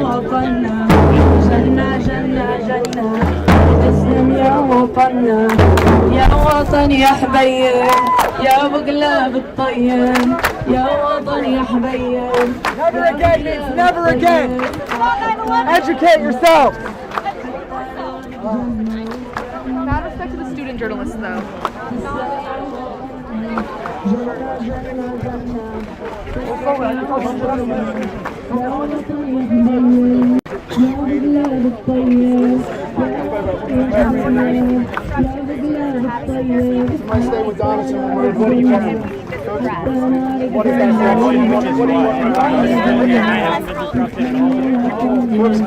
وطننا جنة جنة جنة تسلم يا وطننا يا وطن يا حبيب يا ابو قلاب الطيب يا وطن يا حبيب. Never again means never again. Educate yourself. Mad respect to the student journalists, though. I stay with Donaldson. What do you want? What is that? What do you want?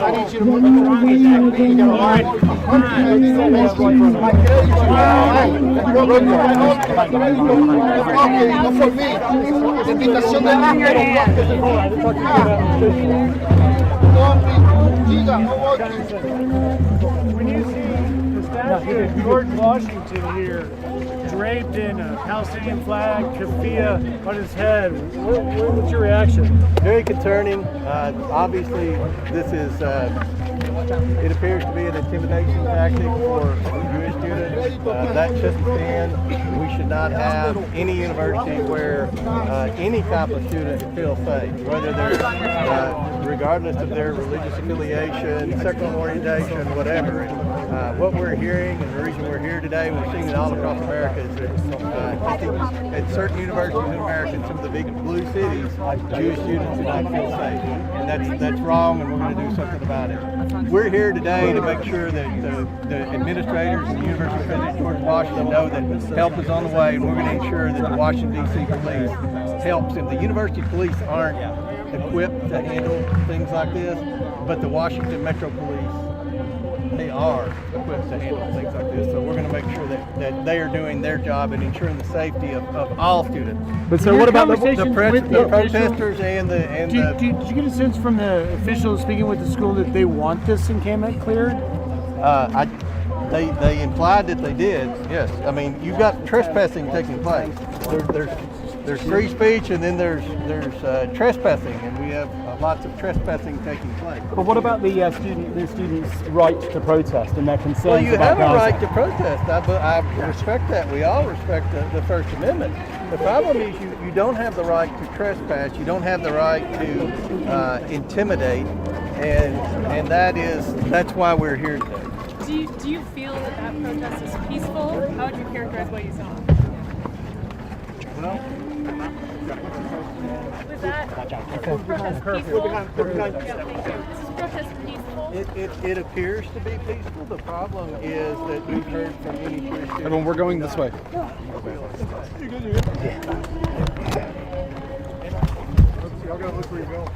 I need you to put the wrong exactly. You got a line. No for me. Es invitación de When you see the statue of George Washington here, draped in a Palestinian flag, keffiyeh on his head, what's your reaction? Very concerning. Obviously, this is, it appears to be an intimidation tactic for Jewish students. That shouldn't stand. We should not have any university where any type of student feels safe, whether they're, regardless of their religious affiliation, sexual orientation, whatever. What we're hearing, and the reason we're here today, we're seeing it all across America, is that at certain universities in America, in some of the big blue cities, Jewish students do not feel safe. And that's wrong, and we're going to do something about it. We're here today to make sure that the administrators and the University of President George Washington know that help is on the way, and we're going to ensure that the Washington, D.C. police helps. And the university police aren't equipped to handle things like this, but the Washington Metro Police, they are equipped to handle things like this. So we're going to make sure that they are doing their job and ensuring the safety of all students. But so what about the protesters and the did you get a sense from the officials speaking with the school that they want this encampment cleared? They implied that they did. Yes. I mean, you've got trespassing taking place. There's free speech, and then there's trespassing, and we have lots of trespassing taking place. But what about the students' right to protest and their concerns? Well, you about have a Gaza? right to protest. I respect that. We all respect the First Amendment. The problem is you don't have the right to trespass. You don't have the right to intimidate, and that's why we're here today. Do you feel that protest is peaceful? How would you characterize what you saw? Was that protest peaceful? Is protest peaceful? It appears to be peaceful. The problem is that we've heard from many Christians. Everyone, we're going this way. Y'all gotta look where you're going.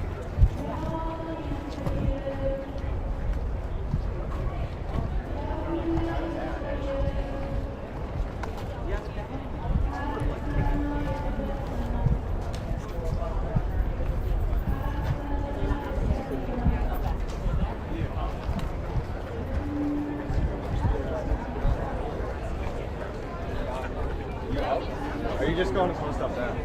Are you just going to slow stuff down?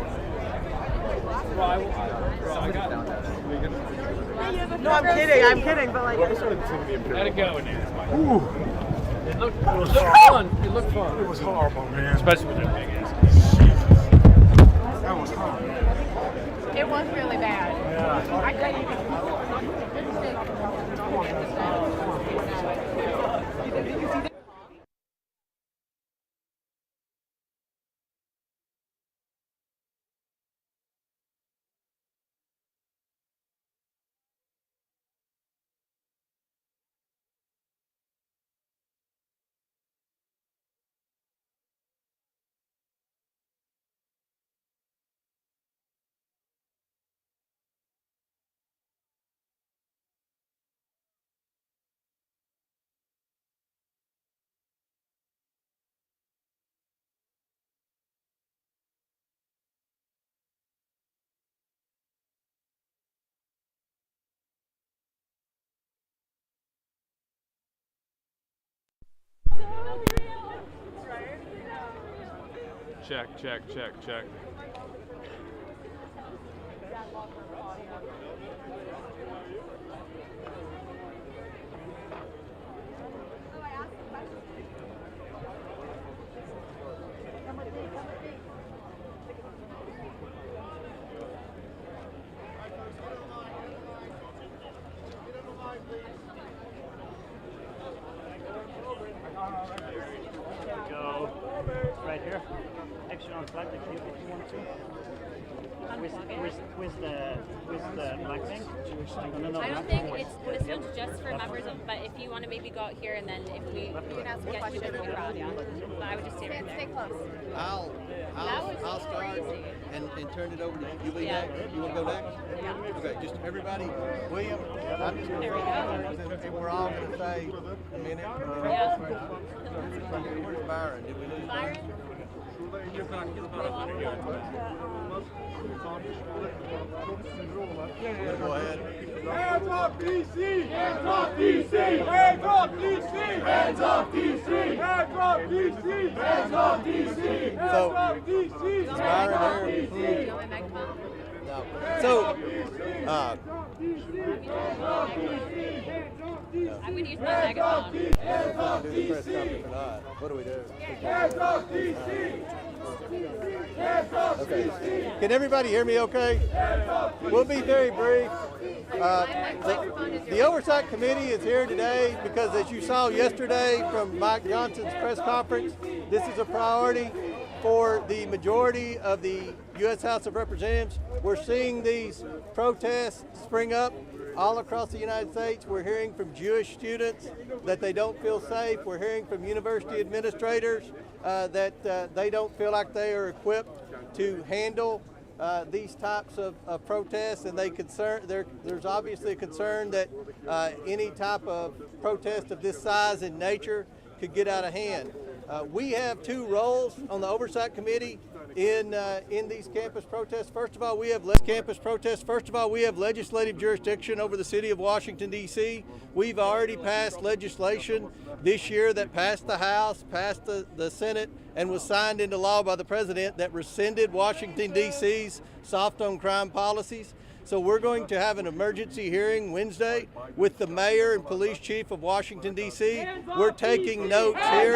No, I'm kidding, but like. Let it go, dude. Ooh, It looked fun. It looked fun. it was horrible, man. Especially with that big ass. That was horrible. It was really bad. Yeah. I couldn't even. Check. unplug the cube if you want to. With the black thing? I don't think this one's just for members of, but if you want to maybe go out here and then if we can ask a question in the crowd, yeah. But I would just stay right there. Stay close. I'll start and turn it over to you. You be next? You want to go next? Yeah. Okay, just everybody. William, I'm just going to say, and we're all going to say a minute. Yeah. Where's Byron? Did we lose Byron? Go ahead. Hands off DC! Hands off DC! Hands off DC! Hands off DC! Hands off DC! Hands off DC! Hands So, off DC! is Byron here? Do you want my microphone? No. So, I'm going to use my megaphone. do the press conference or not? What do we do? Hands off DC! Hands off Okay. Can everybody hear me okay? We'll be very brief. The Oversight Committee is here today because, as you saw yesterday from Mike Johnson's press conference, this is a priority for the majority of the U.S. House of Representatives. We're seeing these protests spring up all across the United States. We're hearing from Jewish students that they don't feel safe. We're hearing from university administrators that they don't feel like they are equipped to handle these types of protests, and there's obviously a concern that any type of protest of this size and nature could get out of hand. We have two roles on the Oversight Committee in these campus protests. First of all, we have legislative jurisdiction over the city of Washington, D.C. We've already passed legislation this year that passed the House, passed the Senate, and was signed into law by the President that rescinded Washington, D.C.'s soft on crime policies. So we're going to have an emergency hearing Wednesday with the mayor and police chief of Washington, D.C. We're taking notes here.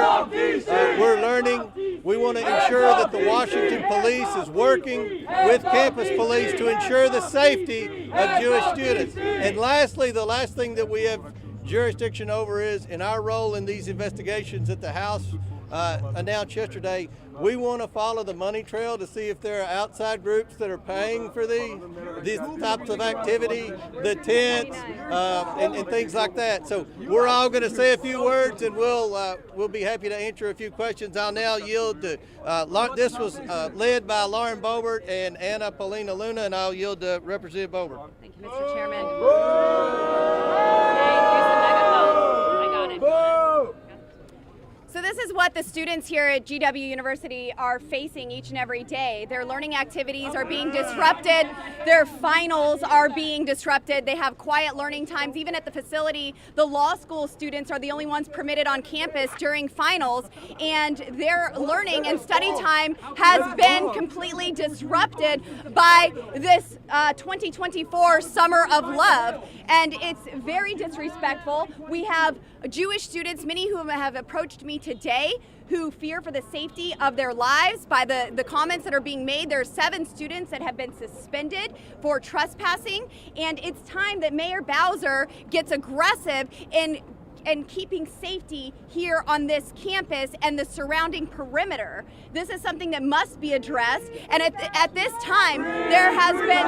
We're learning. We want to ensure that the Washington police is working with campus police to ensure the safety of Jewish students. And lastly, the last thing that we have jurisdiction over is, in our role in these investigations that the House announced yesterday, we want to follow the money trail to see if there are outside groups that are paying for these types of activity, the tents, and things like that. So we're all going to say a few words, and we'll be happy to answer a few questions. I'll now yield to this was led by Lauren Boebert and Anna Paulina Luna, and I'll yield to Representative Boebert. Thank you, Mr. Chairman. Okay, here's the megaphone. I got it. So this is what the students here at GW University are facing each and every day. Their learning activities are being disrupted. Their finals are being disrupted. They have quiet learning times. Even at the facility, the law school students are the only ones permitted on campus during finals, and their learning and study time has been completely disrupted by this 2024 Summer of Love, and it's very disrespectful. We have Jewish students, many who have approached me today, who fear for the safety of their lives by the comments that are being made. There are 7 students that have been suspended for trespassing, and it's time that Mayor Bowser gets aggressive in keeping safety here on this campus and the surrounding perimeter. This is something that must be addressed, and at this time there has been...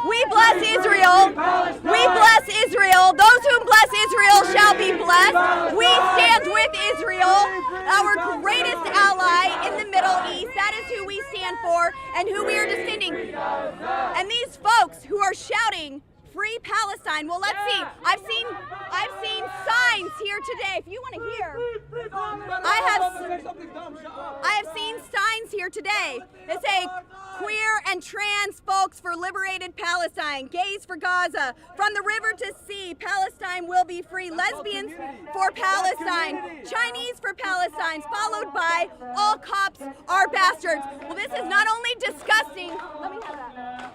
We bless Israel. We bless Israel. Those who bless Israel shall be blessed. We stand with Israel, our greatest ally in the Middle East. That is who we stand for and who we are defending. And these folks who are shouting, "Free Palestine." Well, let's see. I've seen signs here today. If you want to hear, I have seen signs here today that say, "Queer and trans folks for liberated Palestine, gays for Gaza, from the river to sea, Palestine will be free, lesbians for Palestine, Chinese for Palestine," followed by "all cops are bastards." Well, this is not only disgusting. Let me have that.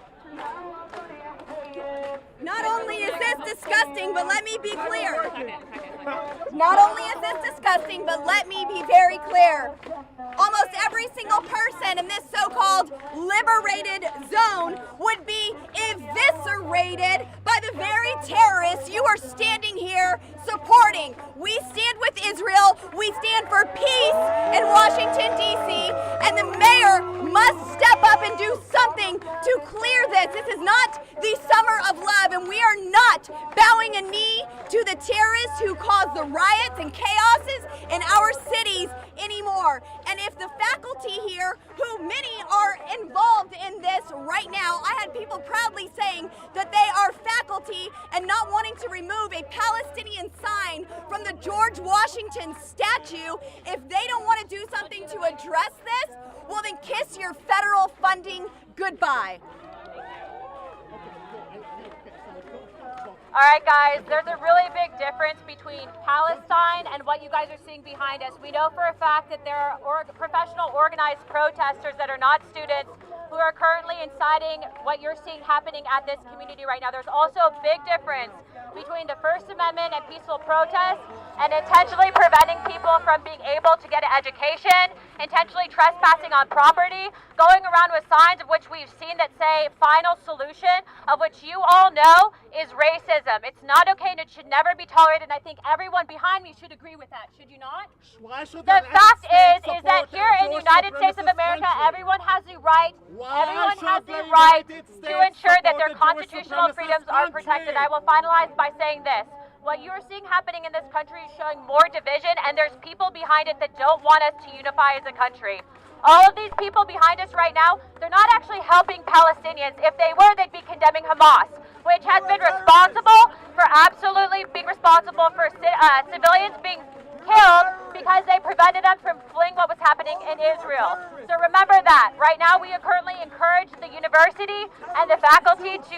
Not only is this disgusting, but let me be clear. Not only is this disgusting, but let me be very clear. Almost every single person in this so-called liberated zone would be eviscerated by the very terrorists you are standing here supporting. We stand with Israel. We stand for peace in Washington, D.C., and the mayor must step up and do something to clear this. This is not the summer of love, and we are not bowing a knee to the terrorists who caused the riots and chaoses in our cities anymore. And if the faculty here, who many are involved in this right now, I had people proudly saying that they are faculty and not wanting to remove a Palestinian sign from the George Washington statue. If they don't want to do something to address this, well then kiss your federal funding goodbye. All right, guys, there's a really big difference between Palestine and what you guys are seeing behind us. We know for a fact that there are professional organized protesters that are not students who are currently inciting what you're seeing happening at this community right now. There's also a big difference between the First Amendment and peaceful protest and intentionally preventing people from being able to get an education, intentionally trespassing on property, going around with signs of which we've seen that say final solution, of which you all know is racism. It's not okay and it should never be tolerated, and I think everyone behind me should agree with that, should you not? Why should The fact is that here in the United States of America, everyone has the right to ensure that their constitutional freedoms are protected. I will finalize by saying this. What you're seeing happening in this country is showing more division, and there's people behind it that don't want us to unify as a country. All of these people behind us right now, they're not actually helping Palestinians. If they were, they'd be condemning Hamas, which has been responsible for civilians being killed because they prevented them from fleeing what was happening in Israel. So remember that. Right now we are currently encourage the university and the faculty to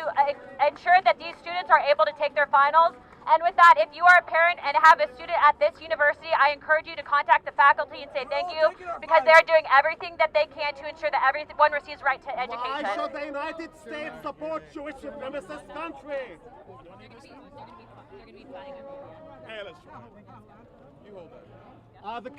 ensure that these students are able to take their finals. And with that, if you are a parent and have a student at this university, I encourage you to contact the faculty and say thank you, because they're doing everything that they can to ensure that everyone receives right to education. Why should the United States support Jewish supremacist country? Hey, let's try. You hold that.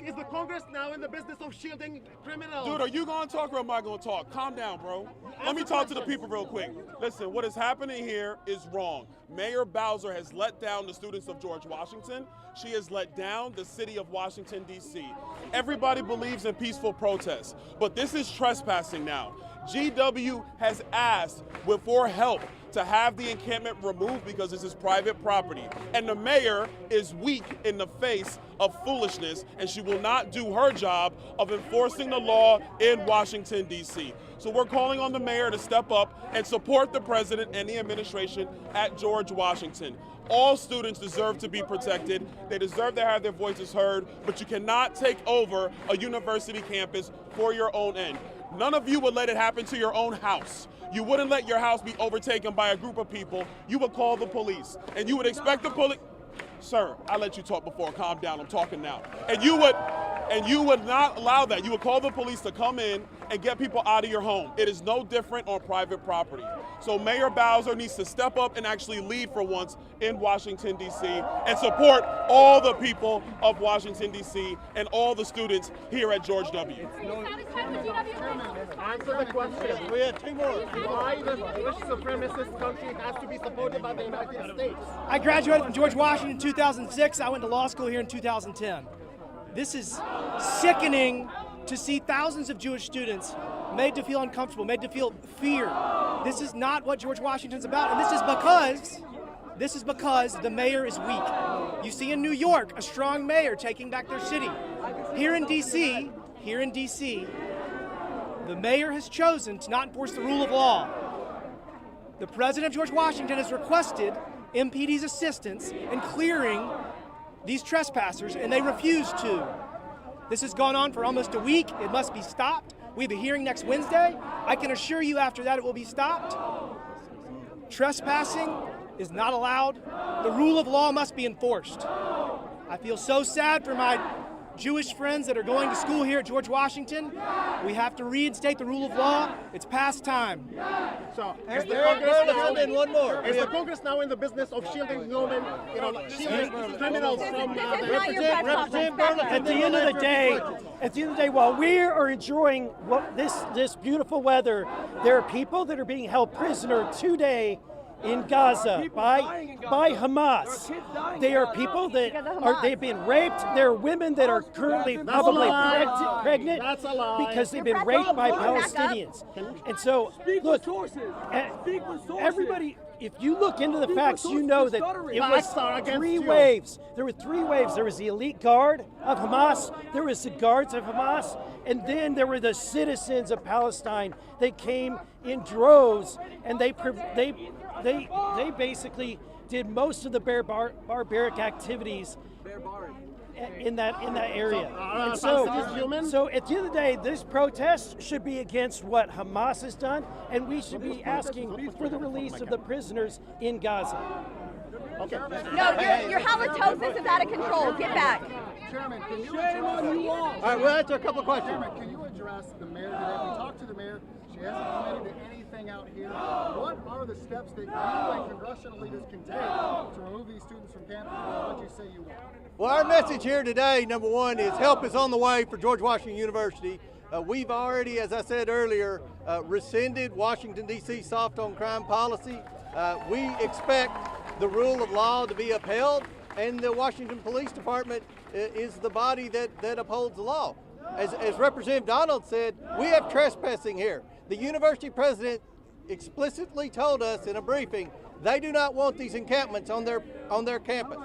Is the Congress now in the business of shielding criminals? Dude, are you going to talk or am I going to talk? Calm down, bro. Let me talk to the people real quick. Listen, what is happening here is wrong. Mayor Bowser has let down the students of George Washington. She has let down the city of Washington, D.C. Everybody believes in peaceful protests, but this is trespassing now. GW has asked for help to have the encampment removed because this is private property. And the mayor is weak in the face of foolishness, and she will not do her job of enforcing the law in Washington, D.C. So we're calling on the mayor to step up and support the president and the administration at George Washington. All students deserve to be protected. They deserve to have their voices heard, but you cannot take over a university campus for your own end. None of you would let it happen to your own house. You wouldn't let your house be overtaken by a group of people. You would call the police, and you would expect the police. Sir, I let you talk before. Calm down. I'm talking now. And you would not allow that. You would call the police to come in and get people out of your home. It is no different on private property. So Mayor Bowser needs to step up and actually lead for once in Washington, D.C. and support all the people of Washington, D.C. and all the students here at George W. Answer the question. We have two more. Why the Jewish supremacist country has to be supported by the United States? I graduated from George Washington in 2006. I went to law school here in 2010. This is sickening to see thousands of Jewish students made to feel uncomfortable, made to feel fear. This is not what George Washington's about, and this is because the mayor is weak. You see in New York a strong mayor taking back their city. Here in DC, the mayor has chosen to not enforce the rule of law. The president of George Washington has requested MPD's assistance in clearing these trespassers, and they refuse to. This has gone on for almost a week. It must be stopped. We have a hearing next Wednesday. I can assure you after that it will be stopped. Trespassing is not allowed. The rule of law must be enforced. I feel so sad for my Jewish friends that are going to school here at George Washington. We have to reinstate the rule of law. It's past time. So, is the Congress now in the business of shielding shielding criminals from Representative At the end of the day, while we are enjoying this beautiful weather, there are people that are being held prisoner today in Gaza by Hamas. They are people that they've been raped. There are women that are currently probably pregnant because they've been raped by Palestinians. And so, look, everybody, if you look into the facts, you know that it was 3 waves. There were 3 waves. There was the elite guard of Hamas, there was the guards of Hamas, and then there were the citizens of Palestine. They came in droves, and they basically did most of the barbaric activities in that area. And so at the end of the day, this protest should be against what Hamas has done, and we should be asking for the release of the prisoners in Gaza. Okay. No, your halitosis is out of control. Get back. Chairman, can you address... All right, we'll answer a couple of questions. Chairman, can you address the mayor today? We talked to the mayor. She hasn't committed to anything out here. What are the steps that you and congressional leaders can take to remove these students from campus? What do you say you want? Well, our message here today, number one, is help is on the way for George Washington University. We've already, as I said earlier, rescinded Washington, D.C. soft on crime policy. We expect the rule of law to be upheld, and the Washington Police Department is the body that upholds the law. As Representative Donald said, we have trespassing here. The university president explicitly told us in a briefing they do not want these encampments on their campus.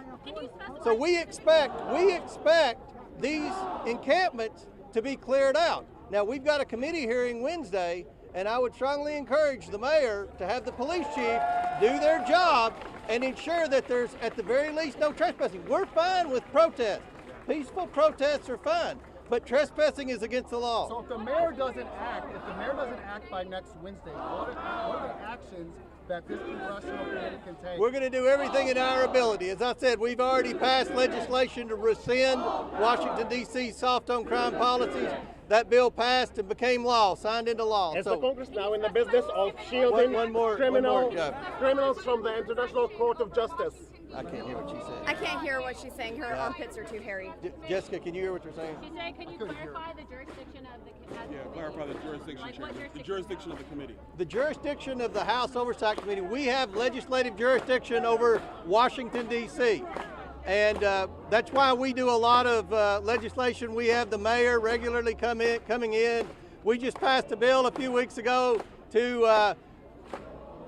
So we expect these encampments to be cleared out. Now, we've got a committee hearing Wednesday, and I would strongly encourage the mayor to have the police chief do their job and ensure that there's at the very least no trespassing. We're fine with protests. Peaceful protests are fine, but trespassing is against the law. So if the mayor doesn't act by next Wednesday, what are the actions that this congressional committee can take? We're going to do everything in our ability. As I said, we've already passed legislation to rescind Washington, D.C. soft on crime policies. That bill passed and became law, signed into law. Is the Congress now in the business of shielding criminals from the International Court of Justice? I can't hear what she said. I can't hear what she's saying. Her armpits are too hairy. Jessica, can you hear what you're saying? She said, can you clarify the jurisdiction of the Yeah, clarify the jurisdiction, Chairman. The jurisdiction of the committee. The jurisdiction of the House Oversight Committee, we have legislative jurisdiction over Washington, D.C. And that's why we do a lot of legislation. We have the mayor regularly coming in. We just passed a bill a few weeks ago to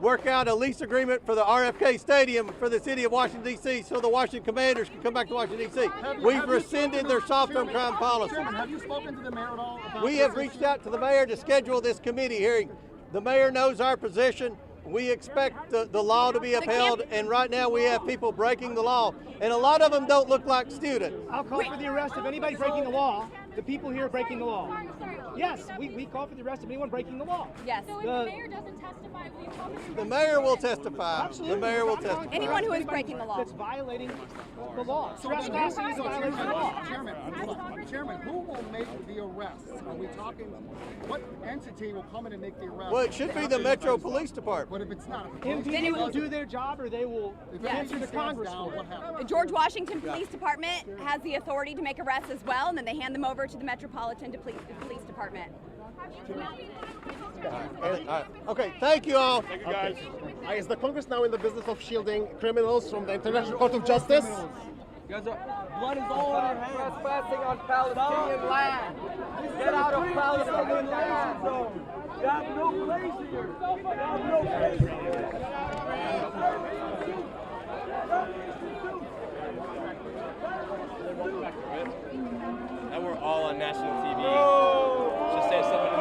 work out a lease agreement for the RFK Stadium for the city of Washington, D.C. so the Washington Commanders can come back to Washington, D.C. We've rescinded their soft on crime policy. Chairman, have you spoken to the mayor at all about We have reached out to the mayor to schedule this committee hearing. The mayor knows our position. We expect the law to be upheld, and right now we have people breaking the law, and a lot of them don't look like students. I'll call for the arrest of anybody breaking the law. The people here breaking the law. Yes, we call for the arrest of anyone breaking the law. Yes. So if the mayor doesn't testify, will you call for The mayor will testify. Absolutely. The mayor will testify. Anyone who is breaking the law. That's violating the law. Trespassing is a violation of the law. Chairman, who will make the arrests? Are we talking, what entity will come in and make the arrest? Well, it should be the Metro Police Department. But if it's not, MPD will do their job, or they will answer to Congress for what it. happens? The George Washington Police Department has the authority to make arrests as well, and then they hand them over to the Metropolitan Police Department. Okay, thank you all. Thank you, guys. Is the Congress now in the business of shielding criminals from the International Court of Justice? Blood is all in your hands. Trespassing on Palestinian land. Get out of Palestinian land. You have no place here. You have no place here. Now we're all on national TV. Just say something in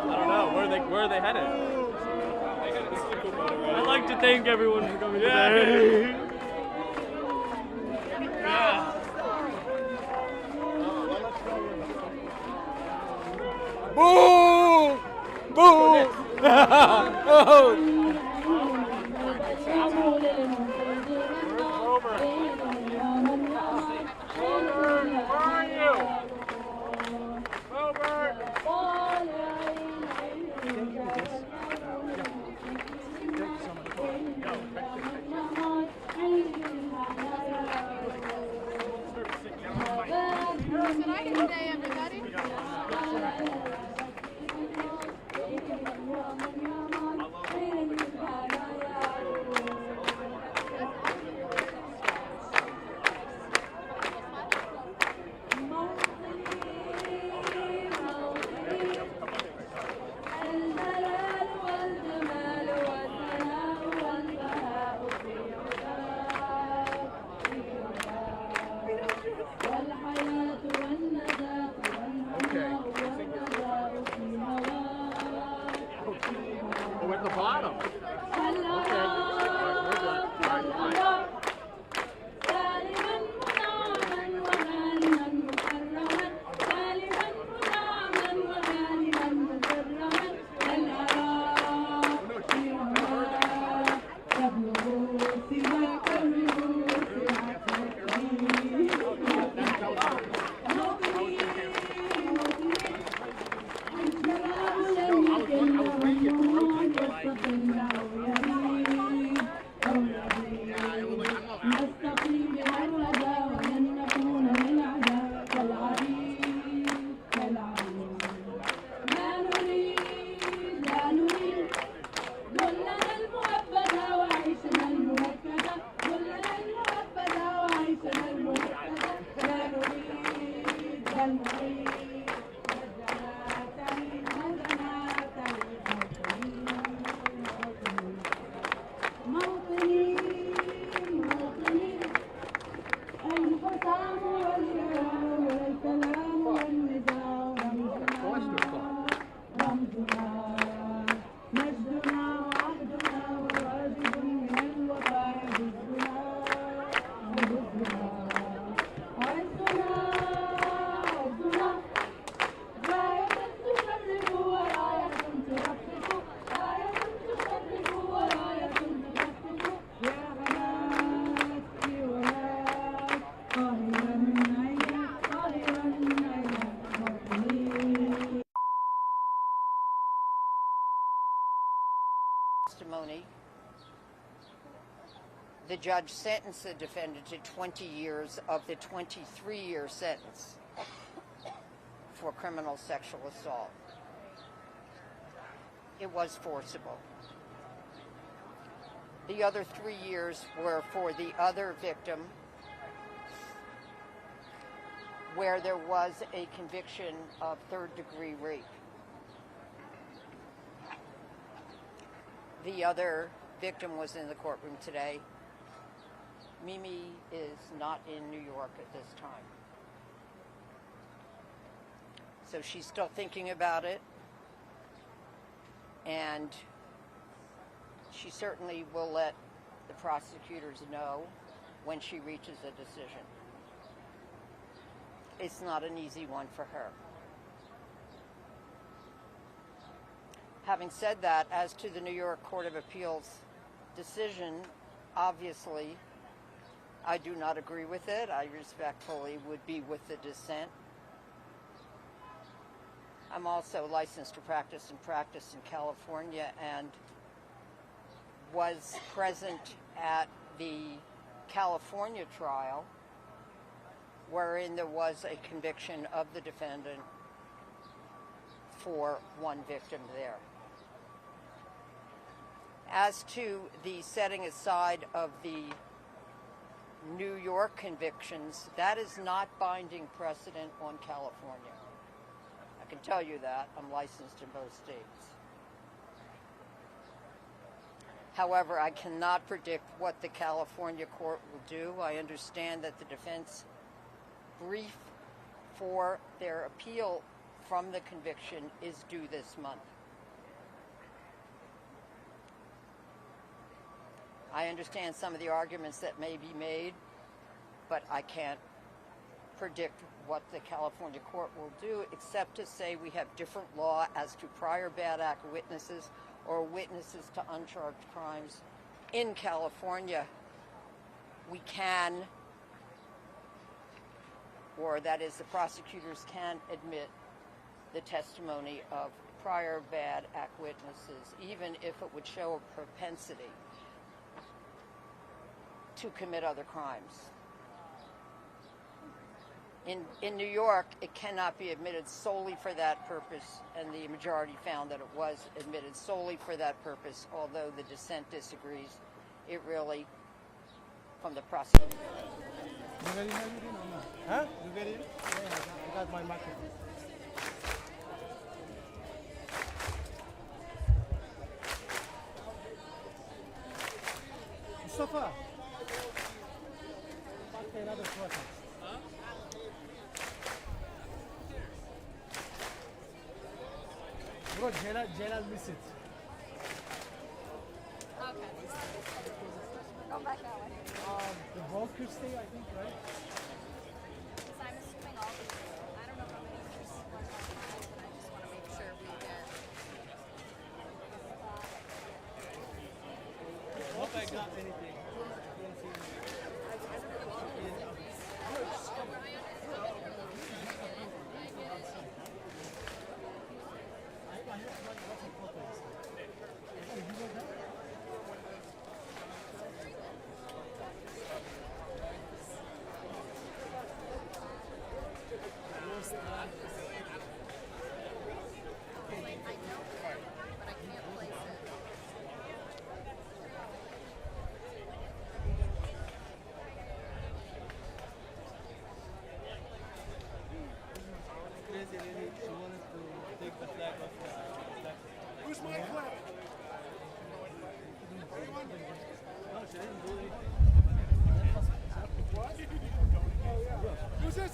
I don't know. Where are they headed? I'd like to thank everyone for coming today. Yeah. Boo! Boo! Good night today, everybody. Testimony, the judge sentenced the defendant to 20 years of the 23-year sentence for criminal sexual assault. It was forcible. The other 3 years were for the other victim, where there was a conviction of third-degree rape. The other victim was in the courtroom today. Mimi is not in New York at this time. So she's still thinking about it, and she certainly will let the prosecutors know when she reaches a decision. It's not an easy one for her. Having said that, as to the New York Court of Appeals decision, obviously, I do not agree with it. I respectfully would be with the dissent. I'm also licensed to practice in California and was present at the California trial wherein there was a conviction of the defendant for one victim there. As to the setting aside of the New York convictions, that is not binding precedent on California. I can tell you that. I'm licensed in both states. However, I cannot predict what the California court will do. I understand that the defense brief for their appeal from the conviction is due this month. I understand some of the arguments that may be made, but I can't predict what the California court will do, except to say we have different law as to prior bad act witnesses or witnesses to uncharged crimes. In California, we can, or that is the prosecutors can admit the testimony of prior bad act witnesses, even if it would show a propensity to commit other crimes. In New York, it cannot be admitted solely for that purpose, and the majority found that it was admitted solely for that purpose, although the dissent disagrees. It really, from the prosecutor. You ready, huh? You ready? Yeah, I got my microphone. Mustafa. Another protest. Bro, Jelal missed it. Okay. Go back that way. The boat could stay, I think, right? So I'm assuming all these. I don't know how many years we're talking about, but I just want to make sure we get. I hope I got anything.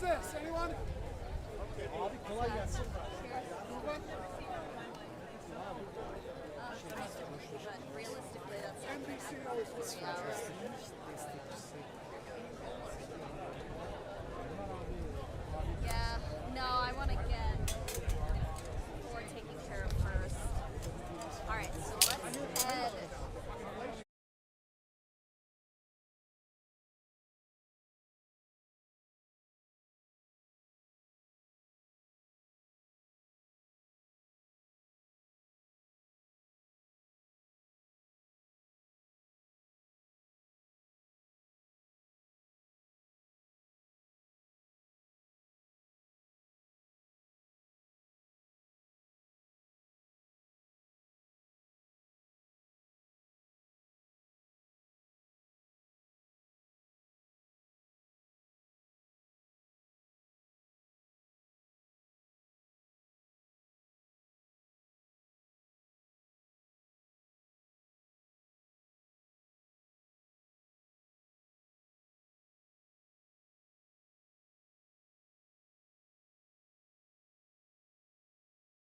this? Anyone? Realistically, that's NBC always